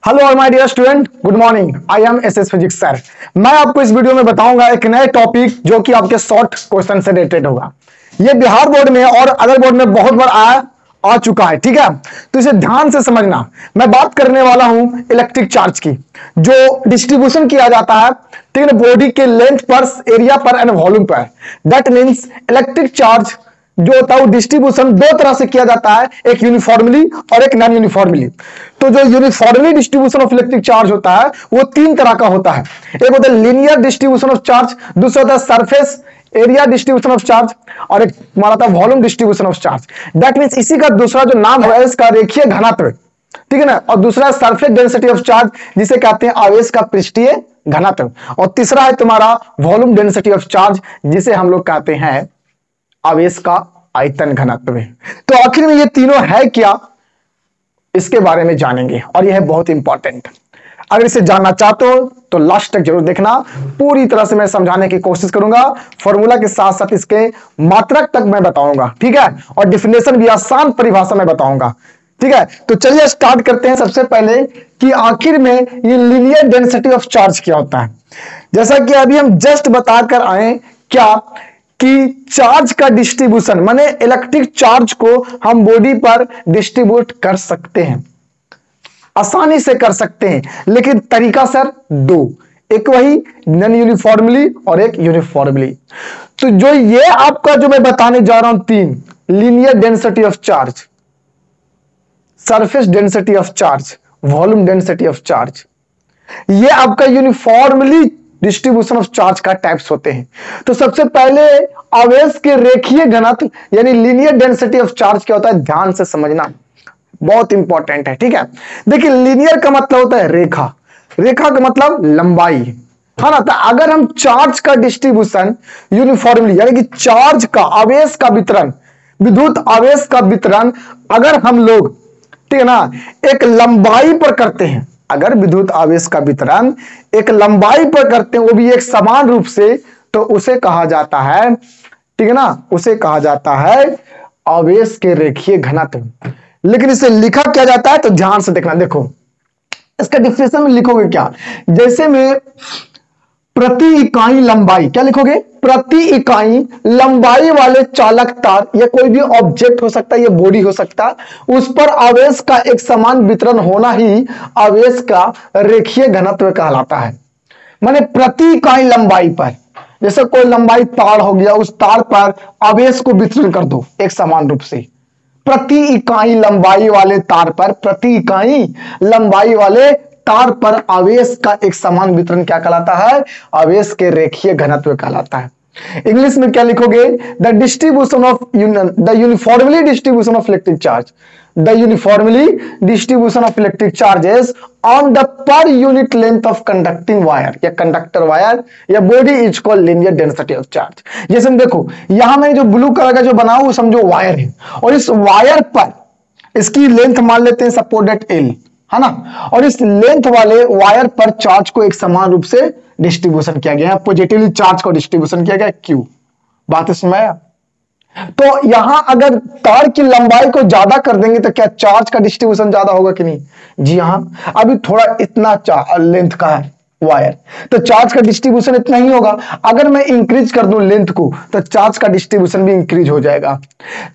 Hello my dear student, good morning. I am S physics sir. मैं आपको इस video में बताऊंगा एक नए टॉपिक जो कि आपके शॉर्ट क्वेश्चन से रिलेटेड होगा। ये बिहार बोर्ड में और अदर बोर्ड में बहुत बार आ चुका है, ठीक है। तो इसे ध्यान से समझना। मैं बात करने वाला हूं इलेक्ट्रिक चार्ज की, जो डिस्ट्रीब्यूशन किया जाता है, ठीक है, बॉडी के लेंथ पर, एरिया पर एंड वॉल्यूम पर। दैट मीन्स इलेक्ट्रिक चार्ज जो होता है वो डिस्ट्रीब्यूशन दो तरह से किया जाता है, एक यूनिफॉर्मली और एक नॉन यूनिफॉर्मली। तो जो uniformly distribution of electric charge होता है वो तीन तरह का होता है। एक होता है लीनियर डिस्ट्रीब्यूशन ऑफ चार्ज, दूसरा होता है surface area distribution of charge, और एक हमारा था volume distribution of charge. That means इसी का दूसरा जो नाम है इसका रेखीय घनत्व, ठीक है ना। और दूसरा है सरफेस डेंसिटी ऑफ चार्ज, जिसे कहते हैं आवेश का पृष्ठीय घनत्व। और तीसरा है तुम्हारा वॉल्यूम डेंसिटी ऑफ चार्ज, जिसे हम लोग कहते हैं आवेश का आयतन घनत्व। तो आखिर में ये तीनों है क्या, इसके बारे में जानेंगे और यह है बहुत इंपॉर्टेंट। अगर इसे जानना चाहते हो तो लास्ट तक जरूर देखना। पूरी तरह से मैं समझाने की कोशिश करूंगा, फॉर्मूला के साथ साथ इसके मात्रक तक मैं बताऊंगा, ठीक है, और डिफिनेशन भी आसान परिभाषा में बताऊंगा, ठीक है। तो चलिए स्टार्ट करते हैं। सबसे पहले कि आखिर में ये लीनियर डेंसिटी ऑफ चार्ज क्या होता है। जैसा कि अभी हम जस्ट बताकर आए क्या कि चार्ज का डिस्ट्रीब्यूशन माने इलेक्ट्रिक चार्ज को हम बॉडी पर डिस्ट्रीब्यूट कर सकते हैं, आसानी से कर सकते हैं, लेकिन तरीका सर दो, एक वही नॉन यूनिफॉर्मली और एक यूनिफॉर्मली। तो जो ये आपका जो मैं बताने जा रहा हूं तीन, linear density of charge, surface density of charge, volume density of charge, ये आपका यूनिफॉर्मली डिस्ट्रीब्यूशन ऑफ चार्ज का टाइप्स होते हैं। तो सबसे पहले आवेश के रेखीय घनत्व यानी लीनियर डेंसिटी ऑफ चार्ज क्या होता है, ध्यान से समझना, बहुत इंपॉर्टेंट है, ठीक है। देखिए लीनियर का मतलब होता है रेखा, रेखा का मतलब लंबाई, है ना। तो अगर हम चार्ज का डिस्ट्रीब्यूशन यूनिफॉर्मली यानी कि चार्ज का, आवेश का वितरण, विद्युत आवेश का वितरण अगर हम लोग, ठीक है ना, एक लंबाई पर करते हैं, अगर विद्युत आवेश का वितरण एक लंबाई पर करते हैं, वो भी एक समान रूप से, तो उसे कहा जाता है, ठीक है ना, उसे कहा जाता है आवेश के रेखीय घनत्व। लेकिन इसे लिखा क्या जाता है तो ध्यान से देखना। देखो इसका डिफिनेशन में लिखोगे क्या, जैसे में प्रति इकाई लंबाई, क्या लिखोगे, प्रति इकाई लंबाई वाले चालक तार या कोई भी ऑब्जेक्ट हो सकता है, ये बॉडी हो सकता है, उस पर आवेश का एक समान वितरण होना ही आवेश का रेखीय घनत्व कहलाता है। माने प्रति इकाई लंबाई पर, जैसे कोई लंबाई तार हो गया, उस तार पर आवेश को वितरण कर दो एक समान रूप से। प्रति इकाई लंबाई वाले तार पर, प्रति इकाई लंबाई वाले तार पर आवेश का एक समान वितरण क्या कहलाता है, आवेश के रेखीय घनत्व कहलाता है। इंग्लिश में क्या लिखोगे, the distribution of the uniformly distribution of electric charge, the uniformly distribution of electric charges on the per unit length of conducting wire या कंडक्टर वायर या body is called linear density of charge. जैसे देखो यहां मैं जो blue colour का जो बना हूं समझो वायर है, और इस वायर पर इसकी लेंथ मान लेते हैं सपोज दैट एल, है ना, और इस लेंथ वाले वायर पर चार्ज को एक समान रूप से डिस्ट्रीब्यूशन किया गया है, पॉजिटिवली चार्ज को डिस्ट्रीब्यूशन किया गया क्यू। बात इसमें आया। तो यहां अगर तार की लंबाई को ज्यादा कर देंगे तो क्या चार्ज का डिस्ट्रीब्यूशन ज्यादा होगा कि नहीं, जी हां। अभी थोड़ा इतना लेंथ का है वायर, तो चार्ज का डिस्ट्रीब्यूशन इतना ही होगा। अगर मैं इंक्रीज कर दूं लेंथ को तो चार्ज का डिस्ट्रीब्यूशन भी इंक्रीज हो जाएगा।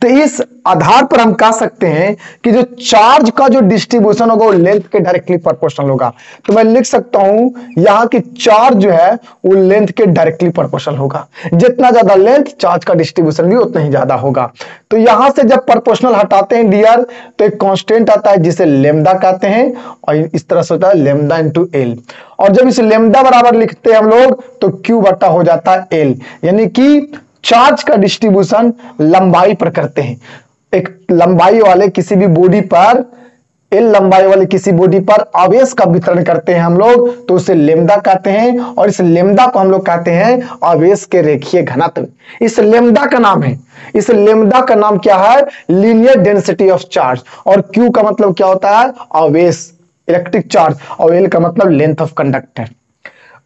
तो इस आधार पर हम कह सकते हैं कि जो चार्ज का जो डिस्ट्रीब्यूशन होगा वो लेंथ के डायरेक्टली प्रोपोर्शनल होगा। तो मैं लिख सकता हूं यहां की चार्ज जो है वो लेंथ के डायरेक्टली प्रोपोर्शनल होगा। जितना ज्यादा लेंथ, चार्ज का डिस्ट्रीब्यूशन भी उतना ही ज्यादा होगा। तो यहां से जब प्रोपोर्शनल हटाते हैं डियर तो एक कांस्टेंट आता है जिसे लेमडा कहते हैं, और इस तरह से होता है लेमडा इंटू एल। और जब इसे लेमडा बराबर लिखते हैं हम लोग तो क्यू बटा हो जाता है एल, यानी कि चार्ज का डिस्ट्रीब्यूशन लंबाई पर करते हैं। एक लंबाई वाले किसी भी बॉडी पर, एल लंबाई वाले किसी बॉडी पर आवेश का वितरण करते हैं हम लोग, तो उसे लेमडा कहते हैं, और इस लेमडा को हम लोग कहते हैं आवेश के रेखीय घनत्व। इस लेमडा का नाम है, इस लेमडा का नाम क्या है, लीनियर डेंसिटी ऑफ चार्ज। और क्यू का मतलब क्या होता है, आवेश, इलेक्ट्रिक चार्ज, और एल का मतलब लेंथ ऑफ कंडक्टर।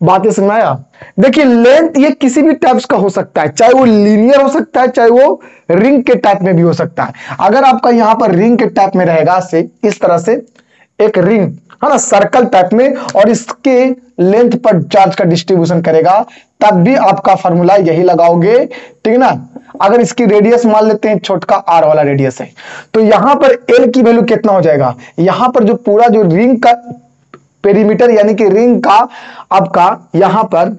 बातें समझ में आया। देखिए लेंथ ये किसी भी टाइप्स का हो सकता है, चाहे वो लीनियर हो सकता है, चाहे वो रिंग के टाइप में भी हो सकता है। अगर आपका यहां पर रिंग के टाइप में रहेगा से इस तरह से एक रिंग है ना, सर्कल टाइप में, और इसके लेंथ पर चार्ज का डिस्ट्रीब्यूशन करेगा, तब भी आपका फॉर्मूला यही लगाओगे, ठीक है ना। अगर इसकी रेडियस मान लेते हैं छोटा आर वाला रेडियस है, तो यहां पर एल की वैल्यू कितना हो जाएगा, यहां पर जो पूरा जो रिंग का पेरीमीटर यानी कि रिंग का आपका यहां पर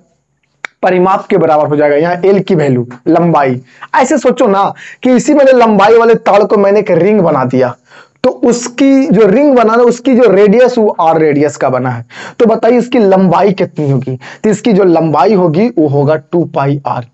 परिमाप के बराबर हो जाएगा। यहाँ एल की वैल्यू लंबाई, ऐसे सोचो ना कि इसी मैंने लंबाई वाले तार को मैंने एक रिंग बना दिया, तो उसकी जो रिंग बना है उसकी जो रेडियस वो आर रेडियस का बना है, तो बताइए इसकी लंबाई कितनी होगी, तो इसकी जो लंबाई होगी वो होगा 2 पाई आर।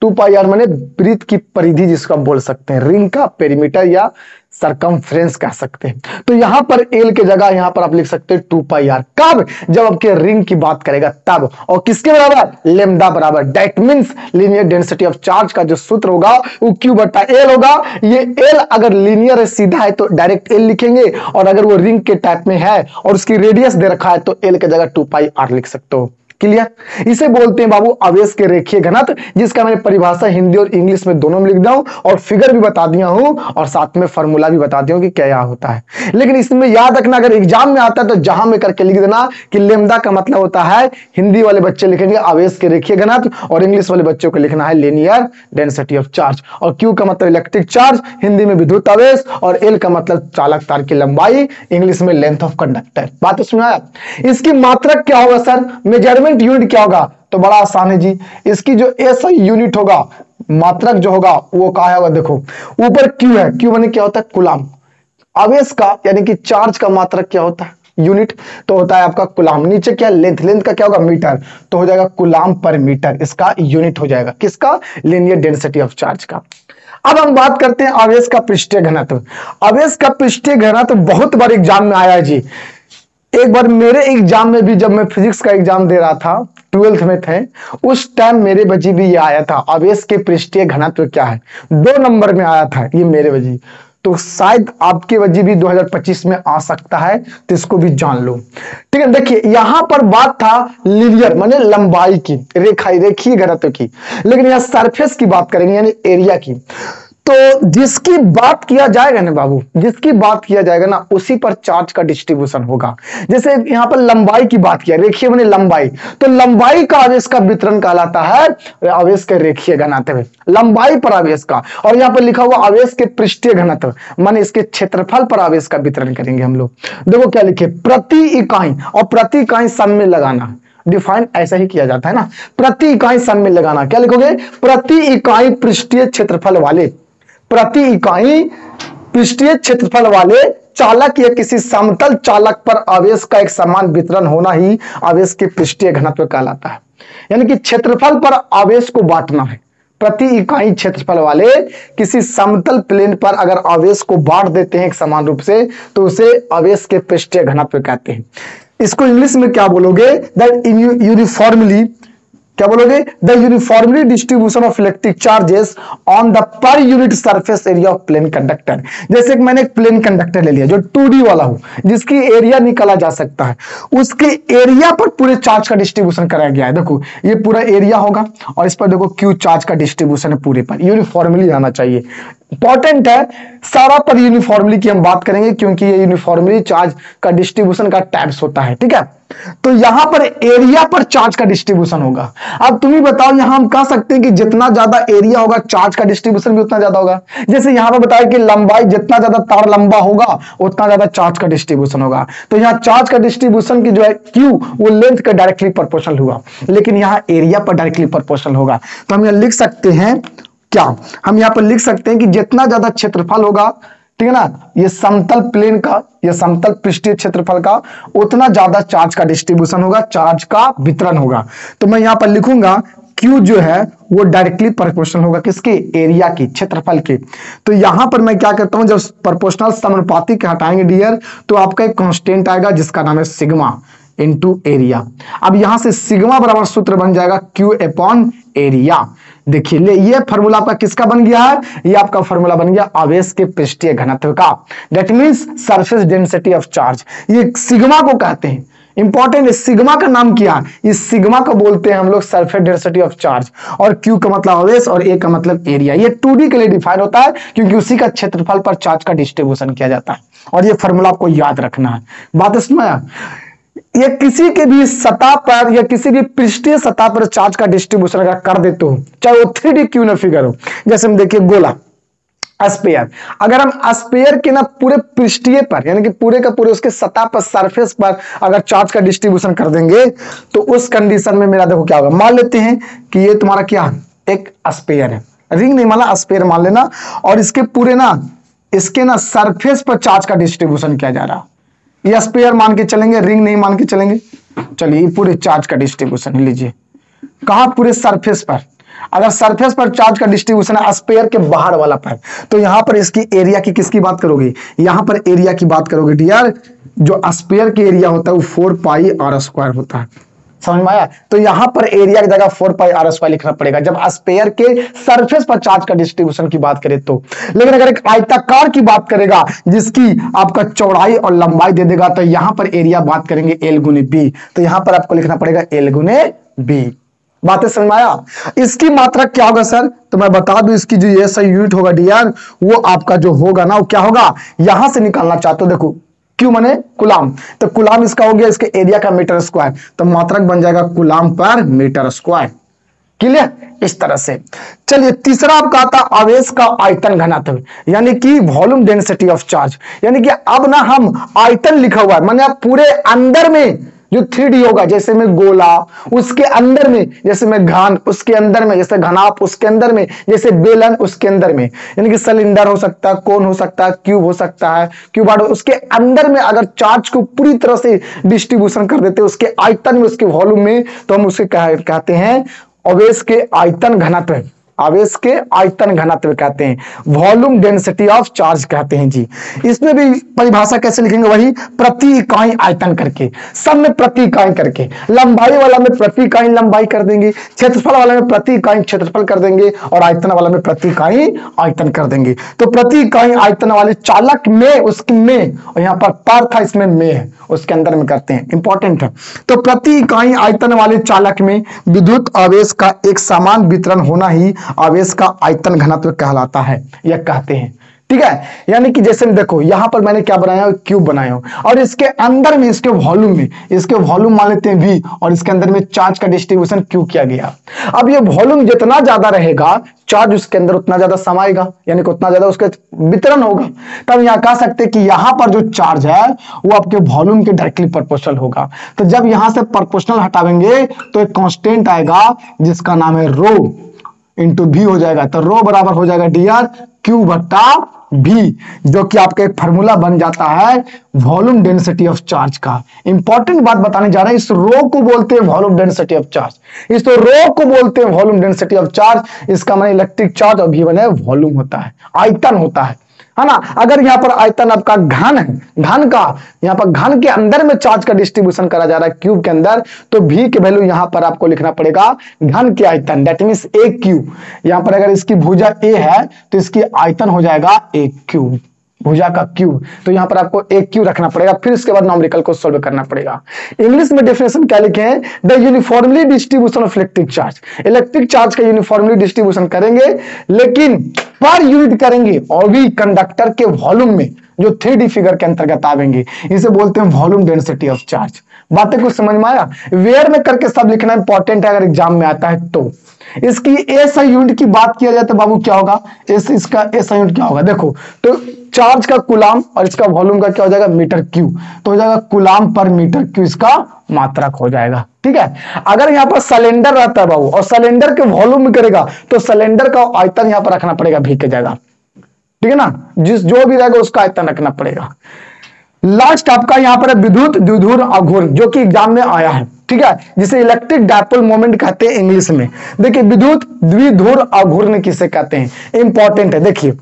2 पाई आर माने वृत्त की परिधि जिसको हम बोल सकते हैं, रिंग का पेरीमीटर या सरकमफ्रेंस कह सकते हैं। तो यहां पर एल के जगह यहां पर आप लिख सकते हैं 2 पाई आर। कब, जब आपके रिंग की बात करेगा तब, और किसके बराबर, लेमदा बराबर। That means linear density of charge का जो सूत्र होगा वो Q बटा एल होगा। ये एल अगर लीनियर है, सीधा है, तो डायरेक्ट एल लिखेंगे, और अगर वो रिंग के टाइप में है और उसकी रेडियस दे रखा है तो एल के जगह 2 पाई आर लिख सकते हो। क्लियर, इसे बोलते हैं बाबू आवेश के रेखीय घनत्व, जिसका मैंने परिभाषा हिंदी और इंग्लिश में दोनों में लिख दिया हूं, और फिगर भी बता दिया हूं, और साथ में फॉर्मूला भी बता दिया हूं कि क्या होता है। लेकिन इसमें याद रखना, अगर एग्जाम में आता है तो जहां में करके लिख देना कि लेमदा का मतलब होता है, हिंदी वाले बच्चे लिखेंगे आवेश के रेखीय घनत्व, और इंग्लिश वाले बच्चों को लिखना है लीनियर डेंसिटी ऑफ चार्ज। और क्यू का मतलब इलेक्ट्रिक चार्ज, हिंदी में विद्युत आवेश, और एल का मतलब चालक तार की लंबाई, इंग्लिश में लेंथ ऑफ कंडक्टर। बात तो सुना। इसकी मात्रक क्या होगा सर, मेजरमेंट यूनिट क्या होगा, तो बड़ा आसान है जी, इसकी जो एसआई यूनिट होगा, मात्रक जो होगा वो क्या होगा, देखो ऊपर क्यू है, क्यू माने क्या होता है, कूलाम। आवेश का यानी कि चार्ज का मात्रक क्या होता है, यूनिट, तो होता है आपका कूलाम। नीचे क्या, लेंथ, लेंथ का क्या होगा, मीटर, तो हो जाएगा कूलाम पर मीटर, इसका यूनिट हो जाएगा किसका, लीनियर डेंसिटी ऑफ चार्ज का। अब हम बात करते हैं आवेश का पृष्ठीय घनत्व। आवेश का पृष्ठीय घनत्व बहुत बार एग्जाम में आया है जी। एक बार मेरे एग्जाम में भी, जब मैं फिजिक्स का एग्जाम दे रहा था, 12th में थे, उस टाइम मेरे बजी भी ये आया था, आवेश के पृष्ठीय घनत्व क्या है, 2 नंबर में आया था ये मेरे बजी। तो शायद आपके वजह भी 2025 में आ सकता है, तो इसको भी जान लो। ठीक है, देखिए यहां पर बात था लीनियर माने लंबाई की, रेखीय घनत्व की, लेकिन यहां सरफेस की बात करेंगे यानी एरिया की। तो जिसकी बात किया जाएगा ना बाबू, जिसकी बात किया जाएगा ना, उसी पर चार्ज का डिस्ट्रीब्यूशन होगा। जैसे यहां पर लंबाई की बात किया, रेखीय माने लंबाई, तो लंबाई का आवेश का वितरण कहलाता है आवेश के रेखीय घनत्व, लंबाई पर आवेश का। और यहां पर लिखा हुआ आवेश के पृष्ठीय घनत्व माने इसके क्षेत्रफल पर आवेश का वितरण करेंगे हम लोग। देखो क्या लिखे, प्रति इकाई, और प्रति इकाई सन में लगाना, डिफाइन ऐसा ही किया जाता है ना, प्रति इकाई सन में लगाना। क्या लिखोगे, प्रति इकाई पृष्ठीय क्षेत्रफल वाले, प्रति इकाई पृष्ठीय क्षेत्रफल वाले चालक या किसी समतल चालक पर आवेश का एक समान वितरण होना ही आवेश के पृष्ठीय घनत्व कहलाता है। यानी कि क्षेत्रफल पर आवेश को बांटना है। प्रति इकाई क्षेत्रफल वाले किसी समतल प्लेन पर अगर आवेश को बांट देते हैं एक समान रूप से, तो उसे आवेश के पृष्ठीय घनत्व कहते हैं। इसको इंग्लिश में क्या बोलोगे, दैट यूनिफॉर्मली, क्या बोलोगे, the uniformly distribution of electric charges on the per unit surface area of plane conductor. जैसे कि मैंने एक प्लेन कंडक्टर ले लिया जो 2D वाला हो, जिसकी एरिया निकाला जा सकता है, उसके एरिया पर पूरे चार्ज का डिस्ट्रीब्यूशन कराया गया है। देखो ये पूरा एरिया होगा, और इस पर देखो क्यू चार्ज का डिस्ट्रीब्यूशन है पूरे पर, यूनिफॉर्मली आना चाहिए। इंपॉर्टेंट है, सारा पर यूनिफॉर्मली की हम बात करेंगे, क्योंकि ये यूनिफॉर्मली चार्ज का डिस्ट्रीब्यूशन का टाइप्स होता है। ठीक है, तो यहां पर एरिया पर चार्ज का डिस्ट्रीब्यूशन होगा। अब तुम ही बताओ, यहां हम कह सकते हैं कि जितना ज्यादा एरिया होगा चार्ज का डिस्ट्रीब्यूशन भी उतना ज्यादा होगा। जैसे यहां पर बताया कि लंबाई, जितना ज्यादा तार लंबा होगा उतना ज्यादा चार्ज का डिस्ट्रीब्यूशन होगा। तो यहां चार्ज का डिस्ट्रीब्यूशन की जो है क्यू, वो लेंथ का डायरेक्टली प्रोपोर्शनल हुआ, लेकिन यहां एरिया पर डायरेक्टली प्रोपोर्शनल होगा। तो हम यहां लिख सकते हैं क्या, हम यहां पर लिख सकते हैं कि जितना ज्यादा क्षेत्रफल होगा, ठीक है ना, ये समतल प्लेन का, ये समतल पृष्ठीय क्षेत्रफल का, उतना ज्यादा चार्ज का डिस्ट्रीब्यूशन होगा, चार्ज का वितरण होगा। तो मैं यहां पर लिखूंगा Q जो है वो डायरेक्टली प्रोपोर्शनल होगा किसके, एरिया की, क्षेत्रफल के। तो यहां पर मैं क्या करता हूं, जब प्रोपोर्शनल समानुपाती के हटाएंगे डियर, तो आपका एक कांस्टेंट आएगा जिसका नाम है सिग्मा इनटू एरिया। अब यहां से सिग्मा बराबर सूत्र बन जाएगा Q अपॉन एरिया। देखिए ले, ये फॉर्मूला आपका किसका बन गया है, ये आपका फॉर्मूला बन गया आवेश के पृष्ठीय घनत्व का, that means surface density of charge. ये सिग्मा को कहते हैं, इंपॉर्टेंट है, सिग्मा का नाम क्या, इस सिग्मा को बोलते हैं हम लोग सरफेस डेंसिटी ऑफ चार्ज। और Q का मतलब आवेश और A का मतलब एरिया। ये 2D के लिए डिफाइन होता है, क्योंकि उसी का क्षेत्रफल पर चार्ज का डिस्ट्रीब्यूशन किया जाता है। और ये फॉर्मूला आपको याद रखना है। बात इसमें ये किसी के भी सतह पर या किसी भी पृष्ठीय सतह पर चार्ज का डिस्ट्रीब्यूशन अगर कर देते हो, चाहे वो 3D क्यों ना फिगर हो, जैसे हम देखिए गोला स्पेयर, अगर हम स्पेयर के ना पूरे पृष्ठीय पर यानी कि पूरे का पूरे उसके सतह पर सरफेस पर अगर चार्ज का डिस्ट्रीब्यूशन कर देंगे तो उस कंडीशन में मेरा देखो क्या होगा। मान लेते हैं कि ये तुम्हारा क्या एक स्पेयर है, रिंग नहीं माना स्पेयर मान लेना, और इसके पूरे ना इसके ना सरफेस पर चार्ज का डिस्ट्रीब्यूशन किया जा रहा, ये स्पेयर मान के चलेंगे, रिंग नहीं मान के चलेंगे। चलिए पूरे चार्ज का डिस्ट्रीब्यूशन लीजिए, कहां पूरे सरफेस पर। अगर सरफेस पर चार्ज का डिस्ट्रीब्यूशन है स्पेयर के बाहर वाला पर, तो यहां पर इसकी एरिया की किसकी बात करोगे, यहां पर एरिया की बात करोगे डियर। जो स्पेयर की एरिया होता है वो 4πr² होता है, समझ में आया। तो यहां पर एरिया की जगह 4πr² लिखना पड़ेगा जब स्पेयर के सरफेस पर चार्ज का डिस्ट्रीब्यूशन की बात करें तो। लेकिन अगर एक आयताकार की बात करेगा जिसकी आपका चौड़ाई और लंबाई दे देगा, तो यहां पर एरिया बात करेंगे L गुने B, तो यहां पर आपको लिखना पड़ेगा L गुने B। बातें समझ में आया। इसकी मात्रा क्या होगा सर, तो मैं बता दूं इसकी जो ये सही यूनिट होगा डियर, वो आपका जो होगा ना वो क्या होगा, यहां से निकालना चाहते हो देखो क्यों मने कुलाम, तो कुलाम इसका हो गया इसके एरिया का मीटर स्क्वायर, तो मात्रक बन जाएगा कुलाम पर मीटर स्क्वायर। क्लियर, इस तरह से। चलिए तीसरा आपका आता आवेश का आयतन घनत्व, यानी कि वॉल्यूम डेंसिटी ऑफ चार्ज। यानी कि अब ना हम आयतन लिखा हुआ है, माने पूरे अंदर में जो 3D होगा, जैसे में गोला उसके अंदर में, जैसे में घन उसके अंदर में, जैसे घनाप उसके अंदर में, जैसे बेलन उसके अंदर में, यानी कि सिलेंडर हो सकता है, कोन हो सकता है, क्यूब हो सकता है, क्यूबॉइड, उसके अंदर में अगर चार्ज को पूरी तरह से डिस्ट्रीब्यूशन कर देते उसके आयतन में, उसके वॉल्यूम में, तो हम उसे कहते हैं आवेश के आयतन घनत्व। आवेश के आयतन घनत्व कहते हैं, वॉल्यूम डेंसिटी ऑफ चार्ज कहते हैं जी। इसमें भी परिभाषा कैसे लिखेंगे, वही प्रति इकाई आयतन करके, सब में प्रति इकाई करके, लंबाई वाला में प्रति इकाई लंबाई कर देंगे, क्षेत्रफल वाला में प्रति इकाई क्षेत्रफल कर देंगे, और आयतन वाला में प्रति इकाई आयतन कर देंगे। तो प्रति इकाई आयतन वाले चालक में उसके में, और यहाँ पर था इसमें में है, उसके अंदर में करते हैं, इंपॉर्टेंट है। तो प्रति इकाई आयतन वाले चालक में विद्युत आवेश का एक समान वितरण होना ही आवेश का आयतन घनत्व कहलाता है, यह कहते हैं। ठीक है, यानी कि जैसे देखो यहां पर मैंने क्या बनाया, क्यूब बनाया हूं, और इसके अंदर में इसके वॉल्यूम में, इसके वॉल्यूम मान लेते हैं V, और इसके अंदर में चार्ज का डिस्ट्रीब्यूशन क्यू किया गया। अब ये वॉल्यूम जितना ज्यादा रहेगा चार्ज उसके अंदर उतना ज्यादा समाएगा, यानी कि उतना ज्यादा उसका वितरण होगा। तब यहां कह सकते हैं कि यहां पर जो चार्ज है वो आपके वॉल्यूम के डायरेक्टली प्रोपोर्शनल होगा। तो जब यहां से प्रोपोर्शनल हटावेंगे तो एक कांस्टेंट आएगा जिसका नाम है रो इंटू भी हो जाएगा, तो रो बराबर हो जाएगा डियर क्यू बट्टा भी, जो कि आपका एक फार्मूला बन जाता है वॉल्यूम डेंसिटी ऑफ चार्ज का। इंपॉर्टेंट बात बताने जा रहे हैं, इस रो को बोलते हैं वॉल्यूम डेंसिटी ऑफ चार्ज, इस तो रो को बोलते हैं वॉल्यूम डेंसिटी ऑफ चार्ज। इसका मतलब इलेक्ट्रिक चार्ज और भी बने वॉल्यूम होता है, आयतन होता है ना। अगर यहाँ पर आयतन आपका घन है, घन का यहाँ पर घन के अंदर में चार्ज का डिस्ट्रीब्यूशन करा जा रहा है क्यूब के अंदर, तो भी के वैल्यू यहाँ पर आपको लिखना पड़ेगा घन के आयतन, दैट मींस ए क्यूब। यहाँ पर अगर इसकी भुजा ए है तो इसकी आयतन हो जाएगा ए क्यूब, भुजा का क्यूब, तो यहां पर आपको एक क्यू रखना पड़ेगा, फिर उसके बाद न्यूमेरिकल को सॉल्व करना पड़ेगा। इंग्लिश में डेफिनेशन क्या लिखे हैं, the uniformly distribution of electric charge. Electric charge का यूनिफॉर्मली डिस्ट्रीब्यूशन करेंगे, लेकिन पर यूनिट करेंगे, और भी कंडक्टर के वॉल्यूम में जो 3D फिगर के अंतर्गत आवेंगे, इसे बोलते हैं वॉल्यूम डेंसिटी ऑफ चार्ज। बातें कुछ समझ में आया, वेयर में करके सब लिखना इंपॉर्टेंट है अगर एग्जाम में आता है तो। इसकी एसआई यूनिट की बात किया जाए तो बाबू क्या होगा, इसका एसआई यूनिट क्या होगा, देखो तो चार्ज का कुलाम और इसका वॉल्यूम का क्या हो जाएगा मीटर क्यू, तो हो जाएगा कुलाम पर मीटर क्यू इसका मात्रक हो जाएगा। ठीक है, अगर यहाँ पर सिलेंडर रहता है बाबू और सिलेंडर के वॉल्यूम में करेगा तो सिलेंडर का आयतन यहाँ पर रखना पड़ेगा भी की जगह, ठीक है ना, जो भी रहेगा उसका आयतन रखना पड़ेगा। लास्ट आपका यहाँ पर विद्युत द्विध्रुव आघूर्ण, जो कि एग्जाम में आया है, ठीक है, जिसे इलेक्ट्रिक डायपोल मोमेंट कहते हैं इंग्लिश में। देखिए विद्युत द्विध्रुव आघूर्ण किसे कहते हैं, इंपॉर्टेंट है। देखिए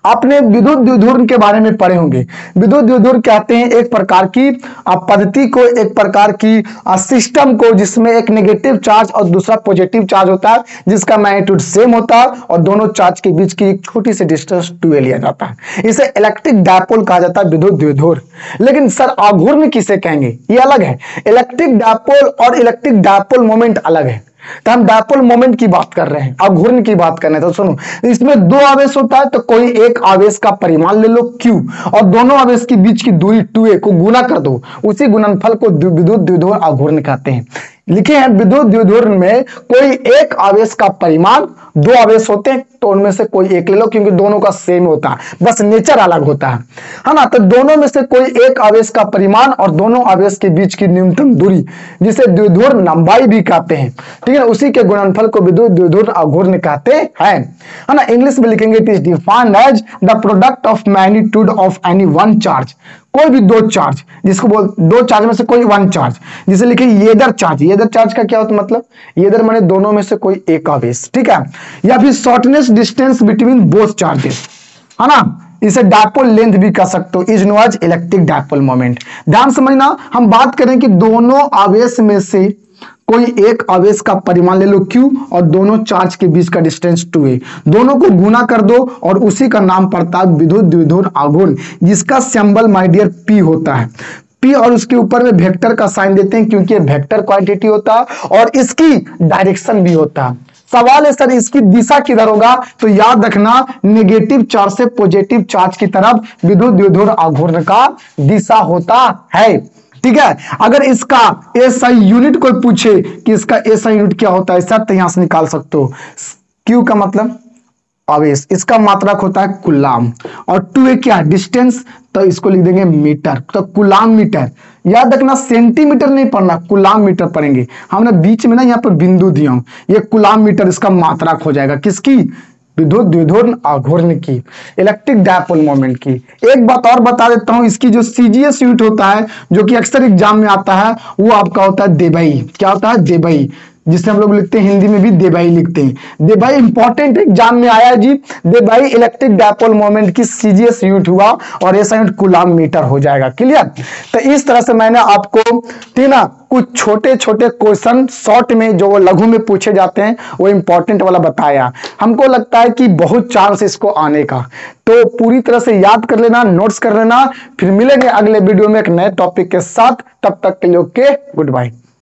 आपने विद्युत द्विध्रुव के बारे में पढ़े होंगे। विद्युत द्विध्रुव कहते हैं एक प्रकार की पद्धति को, एक प्रकार की सिस्टम को जिसमें एक नेगेटिव चार्ज और दूसरा पॉजिटिव चार्ज होता है, जिसका मैग्नीट्यूड सेम होता है और दोनों चार्ज के बीच की एक छोटी सी डिस्टेंस 2a लिया जाता है। इसे इलेक्ट्रिक डायपोल कहा जाता है, विद्युत द्विध्रुव। लेकिन सर आघूर्ण किसे कहेंगे, ये अलग है। इलेक्ट्रिक डायपोल और इलेक्ट्रिक डायपोल मोमेंट अलग है। तो हम डायपोल मोमेंट की बात कर रहे हैं, अघूर्ण की बात कर रहे हैं। तो सुनो, इसमें दो आवेश होता है तो कोई एक आवेश का परिमाण ले लो q और दोनों आवेश के बीच की दूरी 2a को गुना कर दो, उसी गुणनफल को विद्युत द्विध्रुव अघूर्ण कहते हैं। लिखे हैं विद्युत द्विध्रुव में कोई एक आवेश का परिमाण, दो आवेश होते हैं तो उनमें से कोई एक ले लो, क्योंकि दोनों का सेम होता है, बस नेचर अलग होता है ना। तो दोनों में से कोई एक आवेश का परिमाण और दोनों आवेश के बीच की न्यूनतम दूरी, जिसे द्विध्रुव लंबाई भी कहते हैं, ठीक है, उसी के गुणनफल को विद्युत द्विध्रुव अघूर्ण कहते हैं, है ना। इंग्लिश में लिखेंगे it is defined as the product of magnitude of any one charge, कोई भी दो चार्ज, जिसको बोल दो चार्ज में से कोई वन चार्ज, जिसे लिखे येदर चार्ज। येदर चार्ज का क्या होता है मतलब, येदर माने दोनों में से कोई एक आवेश, ठीक है, या फिर shortness distance between both charges, है ना। इसे डायपोल लेंथ भी कह सकते हो, is known as electric dipole moment. ध्यान समझना, हम बात करें कि दोनों आवेश में से कोई एक आवेश का परिमाण ले लो q और दोनों चार्ज के बीच का डिस्टेंस 2a, दोनों को गुना कर दो और उसी का नाम पड़ता है विद्युत द्विध्रुव अघूर्ण, जिसका सिंबल माय डियर p होता है। p और उसके ऊपर में वेक्टर का साइन देते हैं, क्योंकि वेक्टर क्वांटिटी होता है और इसकी डायरेक्शन भी होता है। सवाल है सर इसकी दिशा किधर होगा, तो याद रखना नेगेटिव चार्ज से पॉजिटिव चार्ज की तरफ विद्युत द्विध्रुव अघूर्ण का दिशा होता है, ठीक है। अगर इसका एसआई यूनिट कोई पूछे कि इसका एसआई यूनिट क्या होता है सर, तो यहां से निकाल सकते हो। क्यू का मतलब आवेश, इसका मात्रक होता है कूलाम, और 2a क्या डिस्टेंस, तो इसको लिख देंगे मीटर, तो कूलाम मीटर। याद रखना सेंटीमीटर नहीं पढ़ना, कूलाम मीटर पढ़ेंगे। हमने बीच में ना यहाँ पर बिंदु दिया हूं, ये कूलाम मीटर इसका मात्रक हो जाएगा, किसकी, विद्युत द्विध्रुव अघूर्ण की, इलेक्ट्रिक डायपोल मोमेंट की। एक बात और बता देता हूं, इसकी जो सीजीएस यूनिट होता है, जो कि अक्सर एग्जाम में आता है, वो आपका होता है देबाई। क्या होता है, देबाई, जिसे हम लोग लिखते हैं हिंदी में भी देबाई लिखते हैं। देबाई इंपॉर्टेंट एग्जाम में आया जी, देबाई इलेक्ट्रिक डायपोल मोमेंट की सीजीएस यूनिट हुआ और ऐसा यूनिट कूलाम मीटर हो जाएगा। क्लियर। तो इस तरह से मैंने आपको, ठीक ना, कुछ छोटे छोटे क्वेश्चन शॉर्ट में जो लघु में पूछे जाते हैं वो इंपॉर्टेंट वाला बताया। हमको लगता है कि बहुत चांस इसको आने का, तो पूरी तरह से याद कर लेना, नोट्स कर लेना। फिर मिलेंगे अगले वीडियो में एक नए टॉपिक के साथ, तब तक के लिए ओके, गुड बाय।